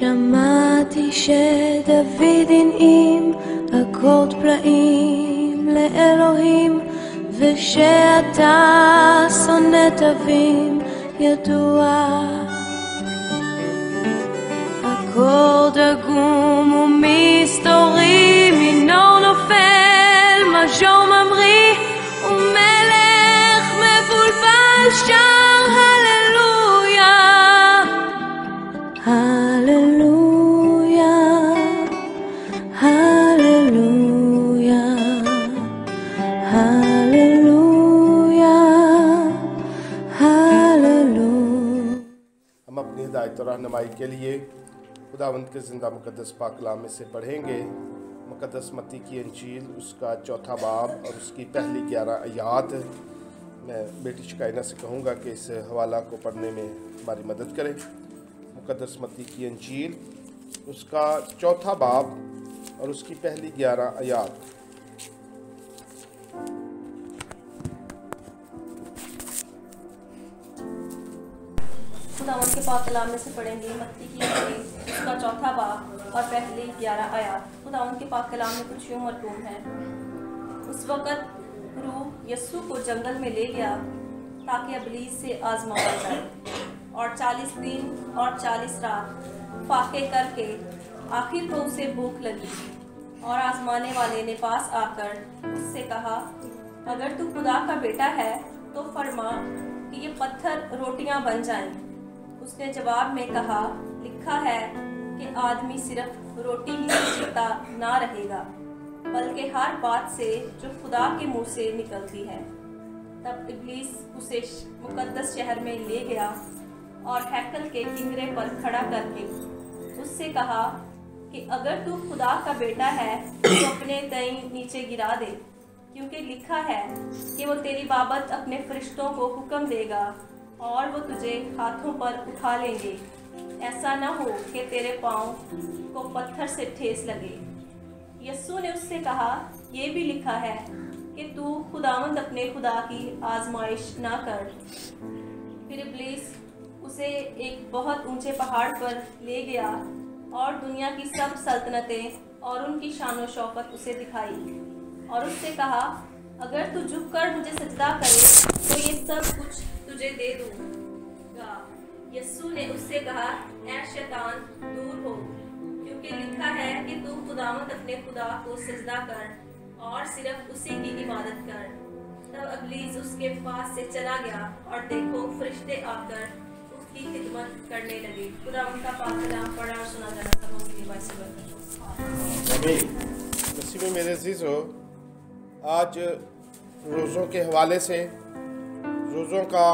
שמעתי שדוד הנעים אקורד פלאים לאלוהים, ושאתה שונא תווים ידוע. אקורד עגום ומסתורי, מינור נופל, מז'ור ממריא, ומלך מבולבל שר הללויה, הללויה, הללויה, הללויה, הללויה. ہم اپنی ہدایت اور رہنمائی کے لیے خداوند کے زندہ مقدس پاک کلام میں سے پڑھیں گے مقدس متی کی انجیل، اس کا 4 باب اور اس کی پہلی 11 آیات۔ میں بیٹی شکائنہ سے کہوں گا کہ اس حوالہ کو پڑھنے میں ہماری مدد کرے۔ مقدس متی کی انجیل، اس کا 4 باب اور اس کی پہلی 11 آیات۔ خداوند کے پاک کلام میں سے پڑھیں گے متی کی انجیل، اس کا 4 باب اور پہلی 11 آیات۔ خداوند کے پاک کلام میں کچھ یوں مرقوم ہے: اس وقت روح یسوع کو جنگل میں لے گیا تاکہ ابلیس سے آزمایا جائے، اور 40 دن اور 40 رات فاقے کر کے آخر کو اسے بھوک لگی، اور آزمانے والے نے پاس آ کر اس سے کہا، اگر تو خدا کا بیٹا ہے تو فرما کہ یہ پتھر روٹیاں بن جائیں۔ اس نے جواب میں کہا، لکھا ہے کہ آدمی صرف روٹی ہی سے جیتا نہ رہے گا بلکہ ہر بات سے جو خدا کے منہ سے نکلتی ہے۔ تب ابلیس اسے مقدس شہر میں لے گیا اور ہیکل کے کنگرے پر کھڑا کر کے اس سے کہا کہ اگر تو خدا کا بیٹا ہے تو اپنے دائیں نیچے گرا دے، کیونکہ لکھا ہے کہ وہ تیری بابت اپنے فرشتوں کو حکم دے گا اور وہ تجھے ہاتھوں پر اٹھا لیں گے، ایسا نہ ہو کہ تیرے پاؤں کو پتھر سے ٹھیس لگے۔ یسوع نے اس سے کہا، یہ بھی لکھا ہے کہ تو خداوند اپنے خدا کی آزمائش نہ کر۔ پھر ابلیس اسے ایک بہت اونچے پہاڑ پر لے گیا اور دنیا کی سب سلطنتیں اور ان کی شان و شوکت اسے دکھائی، اور اس سے کہا، اگر تو جھک کر مجھے سجدہ کرے تو یہ سب کچھ تجھے دے دوں گا۔ یسوع نے اس سے کہا، اے شیطان، دور ہو، کیونکہ لکھا ہے کہ تو خداوند اپنے خدا کو سجدہ کر اور صرف اسی کی عبادت کر۔ تب ابلیس اس کے پاس سے چلا گیا، اور دیکھو فرشتے آ کر اس کی خدمت کرنے لگے۔ خداوند کا پاک کلام پڑھا اور سنا جانا سب اس کی باعث برکت ہو۔ آمین۔ مسیح میں میرے عزیزو، آج روزوں کے حوالے سے روزوں کا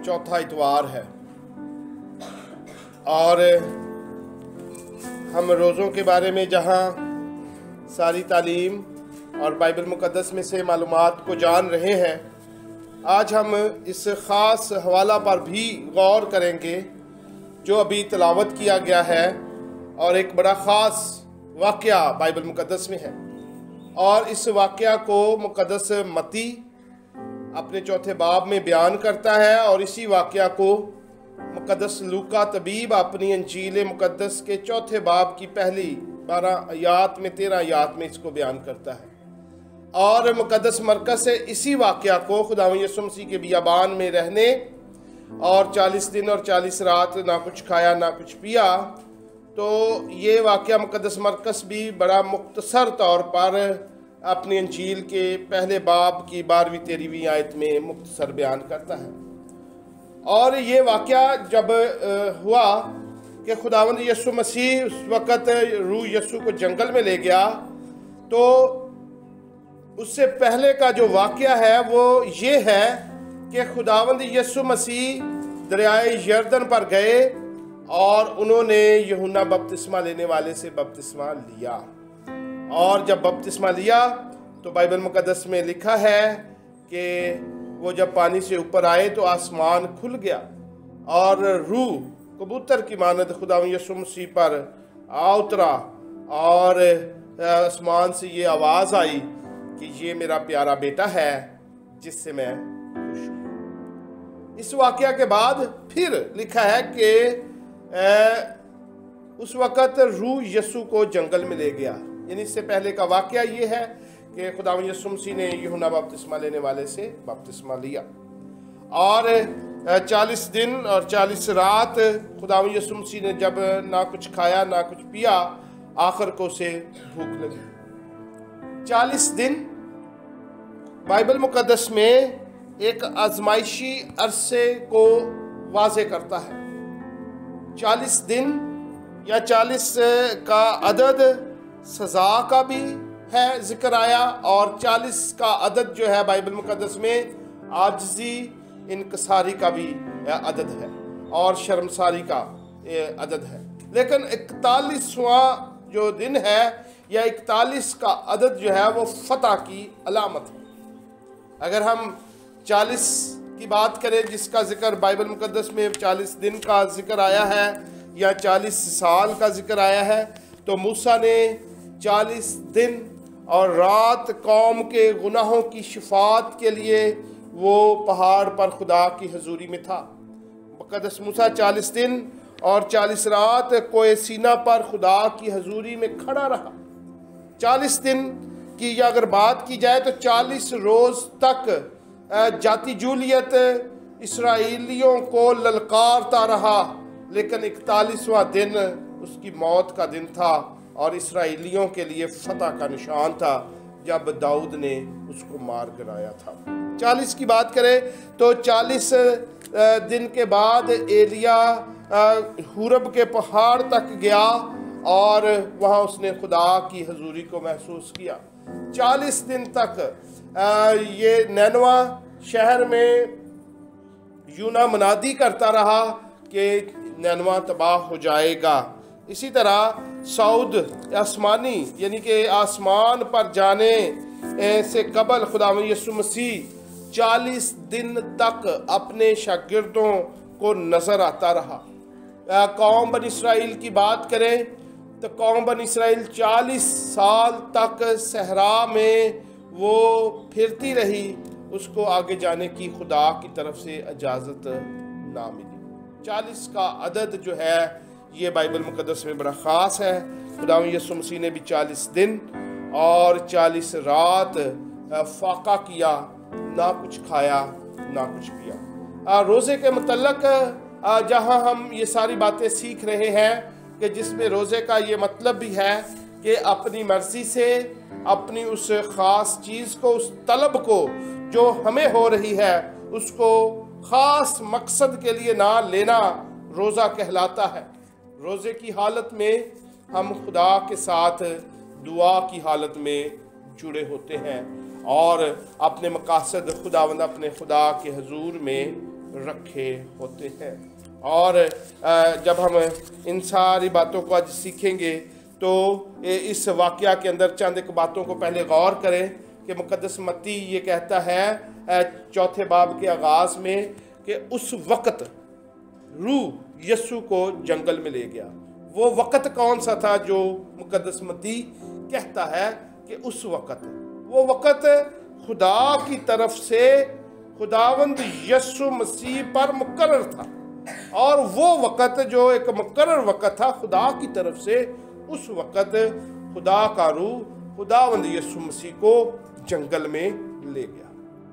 4تھا اتوار ہے، اور ہم روزوں کے بارے میں جہاں ساری تعلیم اور بائبل مقدس میں سے معلومات کو جان رہے ہیں، آج ہم اس خاص حوالہ پر بھی غور کریں گے جو ابھی تلاوت کیا گیا ہے، اور ایک بڑا خاص واقعہ بائبل مقدس میں ہے، اور اس واقعہ کو مقدس متی اپنے 4 باب میں بیان کرتا ہے، اور اسی واقعہ کو مقدس لوکا طبیب اپنی انجیل مقدس کے 4 باب کی پہلی 12 آیات میں 13 آیات میں اس کو بیان کرتا ہے، اور مقدس مرکز سے اسی واقعہ کو خداوند یسوع مسیح کے بیابان میں رہنے اور 40 دن اور 40 رات نہ کچھ کھایا نہ کچھ پیا، تو یہ واقعہ مقدس مرکز بھی بڑا مختصر طور پر اپنی انجیل کے پہلے باب کی 12ویں 13ویں آیت میں مختصر بیان کرتا ہے۔ اور یہ واقعہ جب ہوا کہ خداوند یسوع مسیح اس وقت روح یسوع کو جنگل میں لے گیا، تو اس سے پہلے کا جو واقعہ ہے وہ یہ ہے کہ خداوند یسوع مسیح دریائے یردن پر گئے اور انہوں نے یوحنا بپتسمہ لینے والے سے بپتسمہ لیا، اور جب بپتسمہ لیا تو بائبل مقدس میں لکھا ہے کہ وہ جب پانی سے اوپر آئے تو آسمان کھل گیا، اور روح کبوتر کی مانند خداوند یسوع مسیح پر اترا، اور آسمان سے یہ آواز آئی کہ یہ میرا پیارا بیٹا ہے جس سے میں خوش ہوں۔ اس واقعہ کے بعد پھر لکھا ہے کہ اس وقت روح یسوع کو جنگل میں لے گیا. یعنی اس سے پہلے کا واقعہ یہ ہے کہ خداوند یسوع مسیح نے یوحنا بپتسمہ لینے والے سے بپتسمہ لیا، اور 40 دن اور 40 رات خداوند یسوع مسیح نے جب نہ کچھ کھایا نہ کچھ پیا، آخر کو اسے بھوک لگی. 40 دن بائبل مقدس میں ایک آزمائشی عرصے کو واضح کرتا ہے. 40 دن یا 40 کا عدد سزا کا بھی ہے ذکر آیا، اور 40 کا عدد جو ہے بائبل مقدس میں عاجزی انکساری کا بھی عدد ہے اور شرمساری کا عدد ہے. لیکن 41واں جو دن ہے یا 41 کا عدد جو ہے وہ فتح کی علامت ہے. اگر ہم 40 کی بات کریں جس کا ذکر بائبل مقدس میں 40 دن کا ذکر آیا ہے یا 40 سال کا ذکر آیا ہے، تو موسیٰ نے 40 دن اور رات قوم کے گناہوں کی شفاعت کے لیے وہ پہاڑ پر خدا کی حضوری میں تھا. مقدس موسیٰ 40 دن اور 40 رات کوہ سینا پر خدا کی حضوری میں کھڑا رہا. 40 دن کی اگر بات کی جائے تو 40 روز تک جاتی جولیت اسرائیلیوں کو للکارتا رہا، لیکن 41واں دن اس کی موت کا دن تھا اور اسرائیلیوں کے لیے فتح کا نشان تھا جب داؤد نے اس کو مار گرایا تھا. 40 کی بات کریں تو 40 دن کے بعد ایلیا حورب کے پہاڑ تک گیا اور وہاں اس نے خدا کی حضوری کو محسوس کیا. 40 دن تک یہ نینوہ شہر میں یونا منادی کرتا رہا کہ نینوہ تباہ ہو جائے گا. اسی طرح صعود آسمانی یعنی کہ آسمان پر جانے سے قبل خداوند یسوع مسیح 40 دن تک اپنے شاگردوں کو نظر آتا رہا. قوم بنی اسرائیل کی بات کریں تو قوم بنی اسرائیل 40 سال تک صحرا میں وہ پھرتی رہی، اس کو آگے جانے کی خدا کی طرف سے اجازت نہ ملی. 40 کا عدد جو ہے یہ بائبل مقدس میں بڑا خاص ہے. خداوند یسوع مسیح نے بھی 40 دن اور 40 رات فاقہ کیا، نہ کچھ کھایا نہ کچھ پیا. روزے کے متعلق جہاں ہم یہ ساری باتیں سیکھ رہے ہیں کہ جس میں روزے کا یہ مطلب بھی ہے کہ اپنی مرضی سے اپنی اس خاص چیز کو، اس طلب کو جو ہمیں ہو رہی ہے، اس کو خاص مقصد کے لیے نہ لینا روزہ کہلاتا ہے. روزے کی حالت میں ہم خدا کے ساتھ دعا کی حالت میں جڑے ہوتے ہیں اور اپنے مقاصد خداوند اپنے خدا کے حضور میں رکھے ہوتے ہیں. اور جب ہم ان ساری باتوں کو آج سیکھیں گے تو اس واقعہ کے اندر چند ایک باتوں کو پہلے غور کریں کہ مقدس متی یہ کہتا ہے 4 باب کے آغاز میں کہ اس وقت روح یسوع کو جنگل میں لے گیا. وہ وقت کون سا تھا جو مقدس متی کہتا ہے کہ اس وقت؟ وہ وقت خدا کی طرف سے خداوند یسوع مسیح پر مقرر تھا، اور وہ وقت جو ایک مقرر وقت تھا خدا کی طرف سے، اس وقت خدا کا روح خداوند یسوع مسیح کو جنگل میں لے گیا.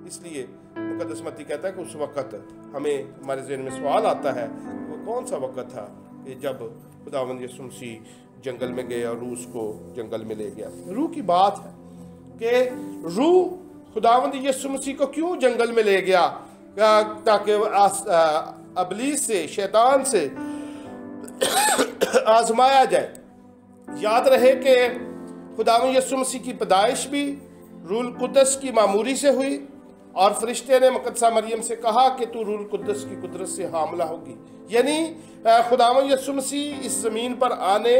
اس لیے مقدس متی کہتا ہے کہ اس وقت ہمیں ہمارے ذہن میں سوال آتا ہے وہ کون سا وقت تھا کہ جب خداوند یسوع مسیح جنگل میں گئے اور روح اس کو جنگل میں لے گیا. روح کی بات ہے کہ روح خداوند یسوع مسیح کو کیوں جنگل میں لے گیا؟ تاکہ ابلیس سے، شیطان سے آزمایا جائے. یاد رہے کہ خداوند یسوع مسیح کی پیدائش بھی روح القدس کی معموری سے ہوئی، اور فرشتے نے مقدسہ مریم سے کہا کہ تو روح القدس کی قدرت سے حاملہ ہوگی. یعنی خداوند یسوع مسیح اس زمین پر آنے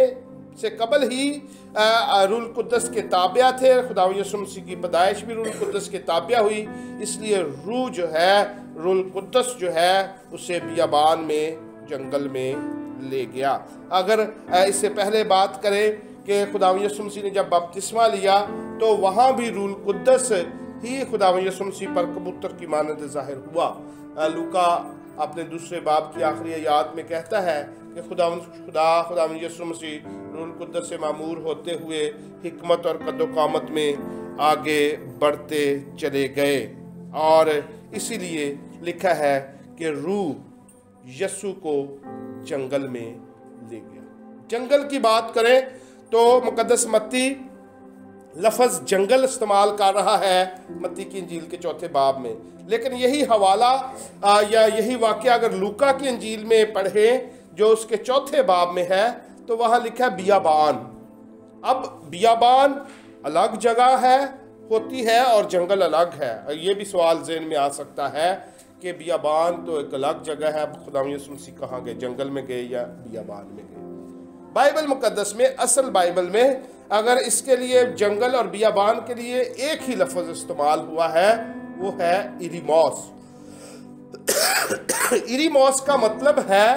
سے قبل ہی روح القدس کے تابع تھے. خداوند یسوع مسیح کی پیدائش بھی روح القدس کے تابع ہوئی. اس لیے روح جو ہے، روح القدس جو ہے، اسے بیابان میں جنگل میں لے گیا. اگر اس سے پہلے بات کریں کہ خداوند یسوع مسیح نے جب بپتسمہ لیا تو وہاں بھی روح القدس ہی خداوند یسوع مسیح پر کبوتر کی مانند ظاہر ہوا. لوکا اپنے دوسرے باب کی آخری آیات میں کہتا ہے کہ خداوند یسوع مسیح روح القدس سے معمور ہوتے ہوئے حکمت اور قد و قامت میں آگے بڑھتے چلے گئے، اور اسی لیے لکھا ہے کہ روح یسوع کو جنگل میں لے گیا۔ جنگل کی بات کریں تو مقدس متی لفظ جنگل استعمال کر رہا ہے متی کی انجیل کے 4 باب میں، لیکن یہی حوالہ یا یہی واقعہ اگر لوکا کی انجیل میں پڑھیں جو اس کے 4 باب میں ہے تو وہاں لکھا ہے بیابان۔ اب بیابان الگ جگہ ہوتی ہے اور جنگل الگ ہے۔ یہ بھی سوال ذہن میں آ سکتا ہے کہ بیابان تو ایک الگ جگہ ہے، خداوند یسوع مسیح کہاں گئے، جنگل میں گئے یا بیابان میں گئے؟ بائبل مقدس میں، اصل بائبل میں اگر اس کے لیے جنگل اور بیابان کے لیے ایک ہی لفظ استعمال ہوا ہے وہ ہے ایریموس۔ ایریموس کا مطلب ہے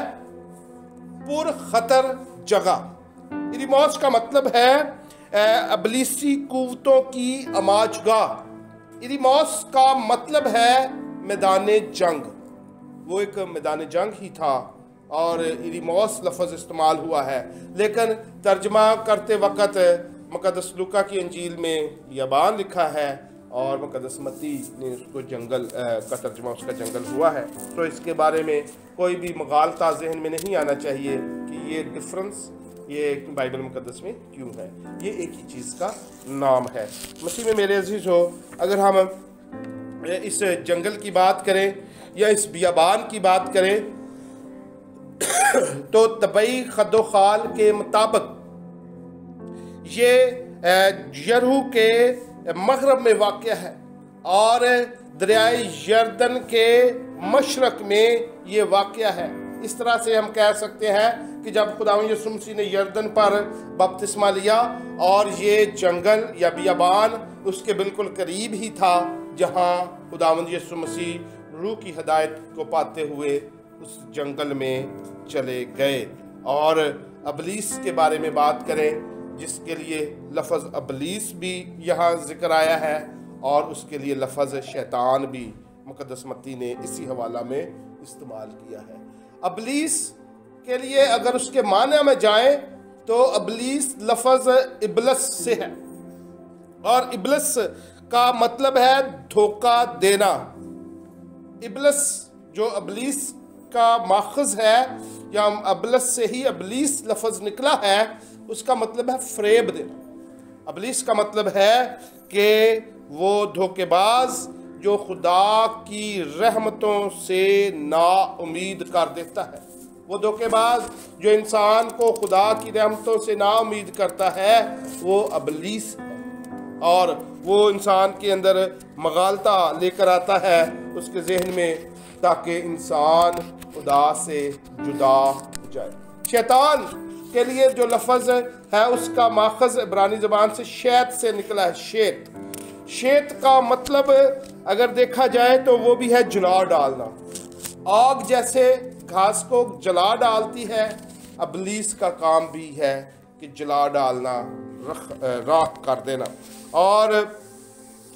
پر خطر جگہ۔ ایریموس کا مطلب ہے ابلیسی قوتوں کی اماجگاہ۔ ایریموس کا مطلب ہے میدان جنگ، وہ ایک میدان جنگ ہی تھا اور ایریموس لفظ استعمال ہوا ہے، لیکن ترجمہ کرتے وقت مقدس لوکا کی انجیل میں بیابان لکھا ہے اور مقدس متی نے اس کو جنگل کا ترجمہ اس کا جنگل ہوا ہے۔ تو اس کے بارے میں کوئی بھی مغالطہ ذہن میں نہیں آنا چاہیے کہ یہ ڈفرنس یہ بائبل مقدس میں کیوں ہے، یہ ایک ہی چیز کا نام ہے۔ مسیح میں میرے عزیز ہو، اگر ہم اس جنگل کی بات کریں یا اس بیابان کی بات کریں تو طبعی خد و خال کے مطابق یہ یرہو کے مغرب میں واقع ہے اور دریائے یردن کے مشرق میں یہ واقع ہے۔ اس طرح سے ہم کہہ سکتے ہیں کہ جب خداوند یسوع مسیح نے یردن پر بپتسمہ لیا اور یہ جنگل یا بیابان اس کے بالکل قریب ہی تھا جہاں خداوند یسوع مسیح روح کی ہدایت کو پاتے ہوئے اس جنگل میں چلے گئے۔ اور ابلیس کے بارے میں بات کریں جس کے لیے لفظ ابلیس بھی یہاں ذکر آیا ہے اور اس کے لیے لفظ شیطان بھی مقدس متی نے اسی حوالہ میں استعمال کیا ہے۔ ابلیس کے لیے اگر اس کے معنی میں جائیں تو ابلیس لفظ ابلس سے ہے اور ابلس کا مطلب ہے دھوکہ دینا۔ ابلس جو ابلیس کا ماخذ ہے یا ابلس سے ہی ابلیس لفظ نکلا ہے، اس کا مطلب ہے فریب دینا۔ ابلیس کا مطلب ہے کہ وہ دھوکے باز جو خدا کی رحمتوں سے نا امید کر دیتا ہے، وہ دھوکے باز جو انسان کو خدا کی رحمتوں سے نا امید کرتا ہے وہ ابلیس ہے، اور وہ انسان کے اندر مغالطہ لے کر آتا ہے اس کے ذہن میں تاکہ انسان خدا سے جدا ہو جائے۔ شیطان کے لیے جو لفظ ہے اس کا ماخذ عبرانی زبان سے شیط سے نکلا ہے۔ شیط شیط کا مطلب اگر دیکھا جائے تو وہ بھی ہے جلا ڈالنا۔ آگ جیسے گھاس کو جلا ڈالتی ہے، ابلیس کا کام بھی ہے کہ جلا ڈالنا، راکھ کر دینا اور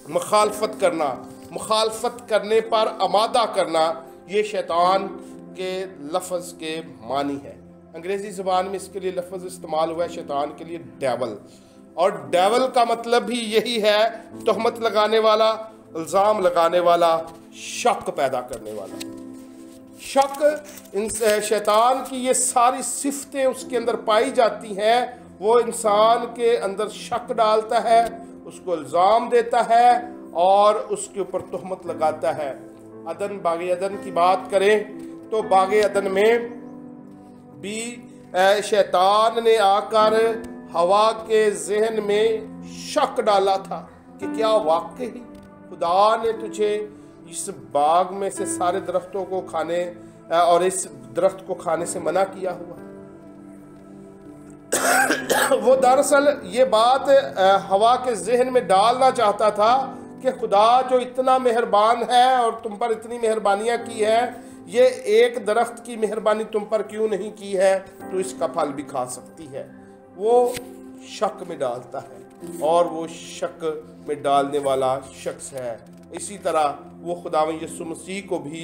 مخالفت کرنا، مخالفت کرنے پر آمادہ کرنا، یہ شیطان کے لفظ کے معنی ہے۔ انگریزی زبان میں اس کے لیے لفظ استعمال ہوا ہے شیطان کے لیے ڈیول، اور ڈیول کا مطلب بھی یہی ہے تہمت لگانے والا، الزام لگانے والا، شک پیدا کرنے والا۔ شک، شیطان کی یہ ساری صفتیں اس کے اندر پائی جاتی ہیں، وہ انسان کے اندر شک ڈالتا ہے، اس کو الزام دیتا ہے اور اس کے اوپر تہمت لگاتا ہے۔ باغ عدن کی بات کریں تو باغ عدن میں بھی شیطان نے آ کر ہوا کے ذہن میں شک ڈالا تھا کہ کیا واقعی خدا نے تجھے اس باغ میں سے سارے درختوں کو کھانے اور اس درخت کو کھانے سے منع کیا ہوا۔ وہ دراصل یہ بات ہوا کے ذہن میں ڈالنا چاہتا تھا کہ خدا جو اتنا مہربان ہے اور تم پر اتنی مہربانیاں کی ہے، یہ ایک درخت کی مہربانی تم پر کیوں نہیں کی ہے تو اس کا پھل بھی کھا سکتی ہے۔ وہ شک میں ڈالتا ہے اور وہ شک میں ڈالنے والا شخص ہے۔ اسی طرح وہ خداوند یسوع مسیح کو بھی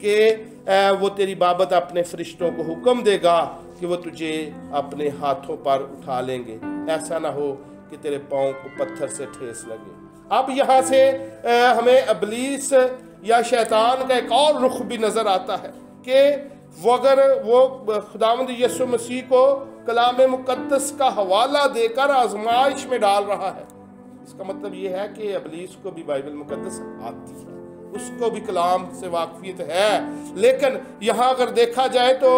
کہ وہ تیری بابت اپنے فرشتوں کو حکم دے گا کہ وہ تجھے اپنے ہاتھوں پر اٹھا لیں گے، ایسا نہ ہو کہ تیرے پاؤں کو پتھر سے ٹھیس لگے۔ اب یہاں سے ہمیں ابلیس یا شیطان کا ایک اور رخ بھی نظر آتا ہے کہ وہ اگر وہ خداوند یسوع مسیح کو کلام مقدس کا حوالہ دے کر آزمائش میں ڈال رہا ہے، اس کا مطلب یہ ہے کہ ابلیس کو بھی بائبل مقدس آتی ہے، اس کو بھی کلام سے واقفیت ہے۔ لیکن یہاں اگر دیکھا جائے تو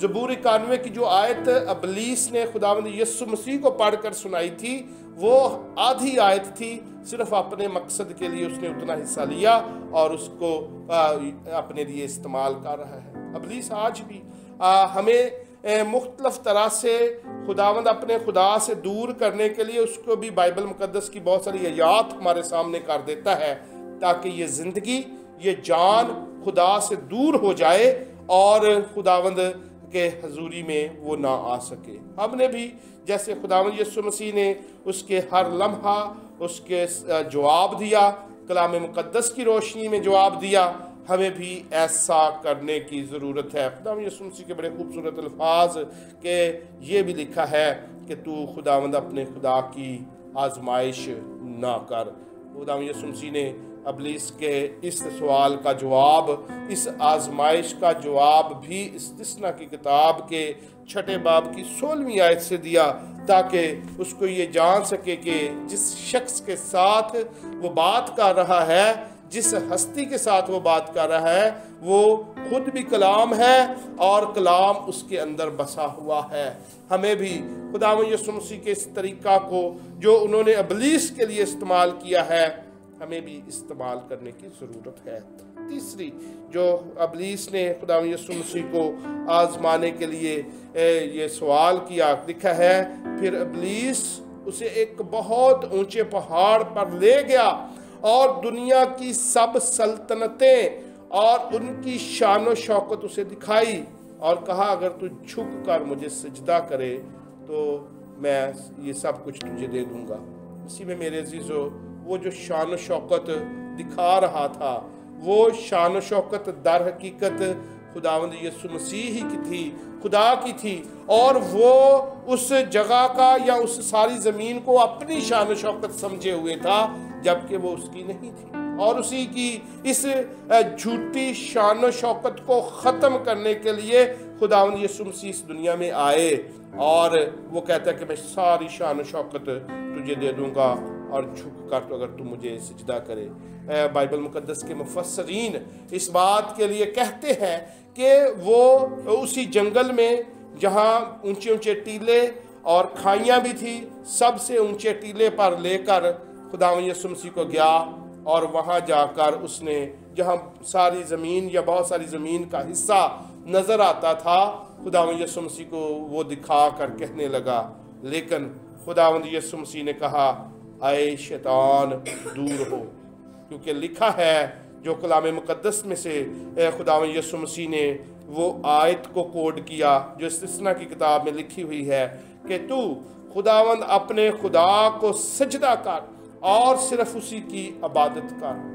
زبور 91 کی جو آیت ابلیس نے خداوند یسوع مسیح کو پڑھ کر سنائی تھی، وہ آدھی آیت تھی، صرف اپنے مقصد کے لیے اس نے اتنا حصہ لیا اور اس کو اپنے لیے استعمال کر رہا ہے۔ ابلیس آج بھی ہمیں مختلف طرح سے خداوند اپنے خدا سے دور کرنے کے لیے اس کو بھی بائبل مقدس کی بہت ساری آیات ہمارے سامنے کر دیتا ہے، تاکہ یہ زندگی، یہ جان خدا سے دور ہو جائے اور خداوند کے حضوری میں وہ نہ آ سکے۔ ہم نے بھی جیسے خداوند یسوع مسیح نے اس کے ہر لمحہ اس کے جواب دیا، کلام مقدس کی روشنی میں جواب دیا، ہمیں بھی ایسا کرنے کی ضرورت ہے۔ خداوند یسوع مسیح کے بڑے خوبصورت الفاظ کہ یہ بھی لکھا ہے کہ تو خداوند اپنے خدا کی آزمائش نہ کر۔ خداوند یسوع مسیح نے ابلیس کے اس سوال کا جواب، اس آزمائش کا جواب بھی استثنا کی کتاب کے 6 باب کی 16ویں آیت سے دیا، تاکہ اس کو یہ جان سکے کہ جس شخص کے ساتھ وہ بات کر رہا ہے، جس ہستی کے ساتھ وہ بات کر رہا ہے، وہ خود بھی کلام ہے اور کلام اس کے اندر بسا ہوا ہے۔ ہمیں بھی خداوند یسوع مسیح کے اس طریقہ کو جو انہوں نے ابلیس کے لیے استعمال کیا ہے، ہمیں بھی استعمال کرنے کی ضرورت ہے۔ تیسری جو ابلیس نے خداوند یسوع مسیح کو آزمانے کے لیے یہ سوال کیا، لکھا ہے پھر ابلیس اسے ایک بہت اونچے پہاڑ پر لے گیا اور دنیا کی سب سلطنتیں اور ان کی شان و شوکت اسے دکھائی اور کہا اگر تو جھک کر مجھے سجدہ کرے تو میں یہ سب کچھ تجھے دے دوں گا۔ اسی میں میرے عزیزو، وہ جو شان و شوکت دکھا رہا تھا، وہ شان و شوکت در حقیقت خداوند یسوع مسیح ہی کی تھی، خدا کی تھی، اور وہ اس جگہ کا یا اس ساری زمین کو اپنی شان و شوکت سمجھے ہوئے تھا، جبکہ وہ اس کی نہیں تھی۔ اور اسی کی اس جھوٹی شان و شوکت کو ختم کرنے کے لیے خداوند یسوع مسیح اس دنیا میں آئے، اور وہ کہتا ہے کہ میں ساری شان و شوکت تجھے دے دوں گا اور جھک کر تو اگر تم مجھے سجدہ کرے۔ بائبل مقدس کے مفسرین اس بات کے لیے کہتے ہیں کہ وہ اسی جنگل میں جہاں اونچے اونچے ٹیلے اور کھائیاں بھی تھی، سب سے اونچے ٹیلے پر لے کر خداوند یسوع مسیح کو گیا، اور وہاں جا کر اس نے جہاں ساری زمین یا بہت ساری زمین کا حصہ نظر آتا تھا، خداوند یسوع مسیح کو وہ دکھا کر کہنے لگا، لیکن خداوند یسوع مسیح نے کہا اے شیطان دور ہو، کیونکہ لکھا ہے جو کلام مقدس میں سے خداوند یسوع مسیح نے وہ آیت کو کوڈ کیا جو استثنا کی کتاب میں لکھی ہوئی ہے کہ تو خداوند اپنے خدا کو سجدہ کر اور صرف اسی کی عبادت کر۔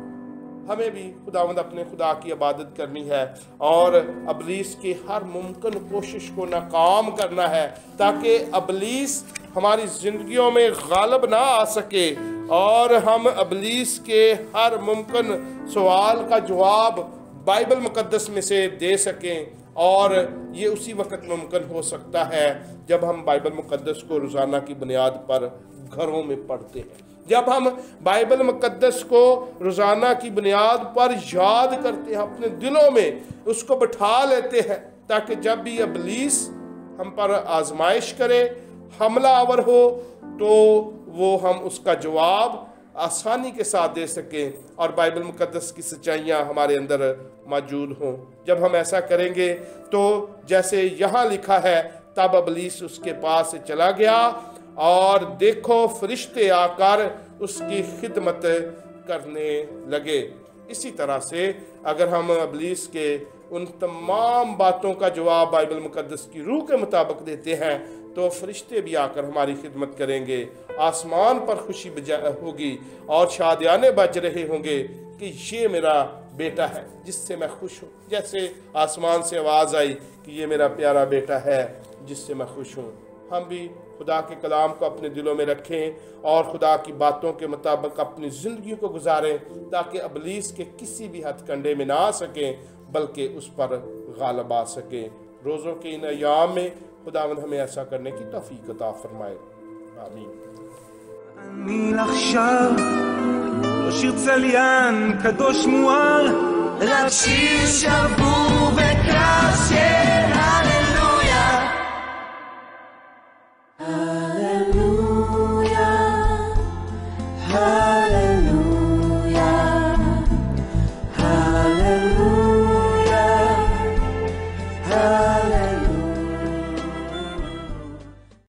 ہمیں بھی خداوند اپنے خدا کی عبادت کرنی ہے اور ابلیس کی ہر ممکن کوشش کو ناکام کرنا ہے، تاکہ ابلیس ہماری زندگیوں میں غالب نہ آ سکے اور ہم ابلیس کے ہر ممکن سوال کا جواب بائبل مقدس میں سے دے سکیں۔ اور یہ اسی وقت ممکن ہو سکتا ہے جب ہم بائبل مقدس کو روزانہ کی بنیاد پر گھروں میں پڑھتے ہیں، جب ہم بائبل مقدس کو روزانہ کی بنیاد پر یاد کرتے ہیں، اپنے دلوں میں اس کو بٹھا لیتے ہیں، تاکہ جب بھی ابلیس ہم پر آزمائش کرے، حملہ آور ہو، تو وہ ہم اس کا جواب آسانی کے ساتھ دے سکیں اور بائبل مقدس کی سچائیاں ہمارے اندر موجود ہوں۔ جب ہم ایسا کریں گے تو جیسے یہاں لکھا ہے تب ابلیس اس کے پاس سے چلا گیا اور دیکھو فرشتے آ کر اس کی خدمت کرنے لگے۔ اسی طرح سے اگر ہم ابلیس کے ان تمام باتوں کا جواب بائبل مقدس کی روح کے مطابق دیتے ہیں تو فرشتے بھی آ کر ہماری خدمت کریں گے، آسمان پر خوشی ہوگی اور شادیانے بج رہے ہوں گے کہ یہ میرا بیٹا ہے جس سے میں خوش ہوں. جیسے آسمان سے آواز آئی کہ یہ میرا پیارا بیٹا ہے جس سے میں خوش ہوں. ہم بھی خدا کے کلام کو اپنے دلوں میں رکھیں اور خدا کی باتوں کے مطابق اپنی زندگی کو گزاریں تاکہ ابلیس کے کسی بھی ہتھ کنڈے میں نہ آ سکیں بلکہ اس پر غالب آ سکیں. روزوں کے ان ایام میں خداوند ہمیں ایسا کرنے کی توفیق عطا فرمائے. آمین. אני עכשיו לא שיר צליין קדוש מואר, רק שיר שבור וקשה